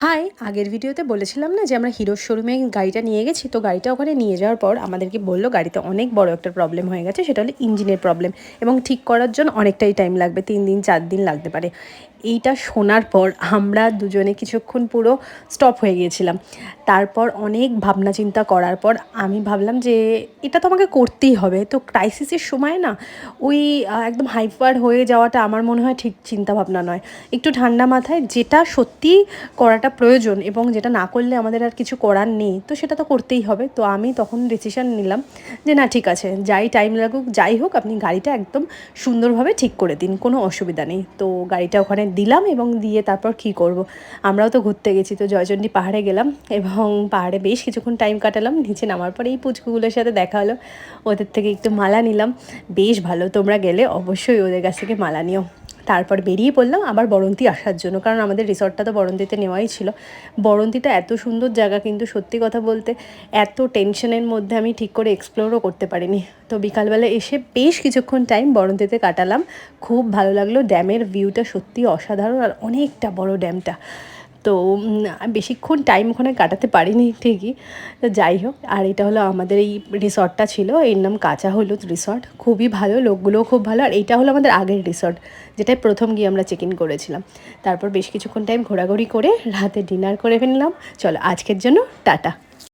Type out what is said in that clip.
High, আগের ভিডিওতে বলেছিলাম না যে আমরা হিরোর শোরুমে গাড়িটা নিয়ে গেছি। তো গাড়িটা ওখানে নিয়ে যাওয়ার পর আমাদেরকে বলল গাড়িতে অনেক বড় একটা প্রবলেম হয়ে গেছে, সেটা হলো ইঞ্জিনের প্রবলেম এবং ঠিক করার জন্য অনেকটাই টাইম লাগবে, 3 দিন 4 দিন লাগতে পারে। এইটা শোনার পর আমরা দুজনে কিছুক্ষণ পুরো স্টপ হয়ে গিয়েছিলাম। তারপর অনেক ভাবনা চিন্তা করার পর আমি ভাবলাম যে এটা তো আমাকে করতেই হবে। তো ক্রাইসিসের সময় না ওই একদম হাইপার হয়ে যাওয়াটা আমার মনে হয় ঠিক চিন্তাভাবনা নয়। একটু ঠান্ডা মাথায় যেটা সত্যিই করাটা প্রয়োজন এবং যেটা না করলে আমাদের আর কিছু করার নেই, তো সেটা তো করতেই হবে। তো আমি তখন ডিসিশন নিলাম যে না, ঠিক আছে, যাই টাইম লাগুক যাই হোক, আপনি গাড়িটা একদম সুন্দরভাবে ঠিক করে দিন, কোনো অসুবিধা নেই। তো গাড়িটা ওখানে দিলাম এবং দিয়ে তারপর কী করব, আমরাও তো ঘুরতে গেছি, তো জয়চণ্ডী পাহাড়ে গেলাম এবং পাহাড়ে বেশ কিছুক্ষণ টাইম কাটালাম। নিচে নামার পরে এই পুচকুগুলোর সাথে দেখা হলো, ওদের থেকে একটু মালা নিলাম। বেশ ভালো, তোমরা গেলে অবশ্যই ওদের কাছ থেকে মালা নিও। তারপর বেরিয়ে পড়লাম আবার বড়ন্তি আসার জন্য, কারণ আমাদের রিসর্টটা তো বড়ন্তিতে নেওয়াই ছিল। বড়ন্তিটা এত সুন্দর জায়গা, কিন্তু সত্যি কথা বলতে এত টেনশনের মধ্যে আমি ঠিক করে এক্সপ্লোরও করতে পারিনি। তো বিকালবেলা এসে বেশ কিছুক্ষণ টাইম বড়ন্তিতে কাটালাম, খুব ভালো লাগলো। ড্যামের ভিউটা সত্যি অসাধারণ, আর অনেকটা বড় ড্যামটা। তো বেশিক্ষণ টাইম ওখানে কাটাতে পারিনি ঠিকই, তো যাই হোক। আর এটা হলো আমাদের এই রিসর্টটা ছিল, এর নাম কাঁচা হলুদ রিসর্ট। খুবই ভালো, লোকগুলোও খুব ভালো। আর এইটা হলো আমাদের আগের রিসর্ট, যেটায় প্রথম গিয়ে আমরা চেক ইন করেছিলাম। তারপর বেশ কিছুক্ষণ টাইম ঘোরাঘুরি করে রাতে ডিনার করে ফেললাম। চলো আজকের জন্য টাটা।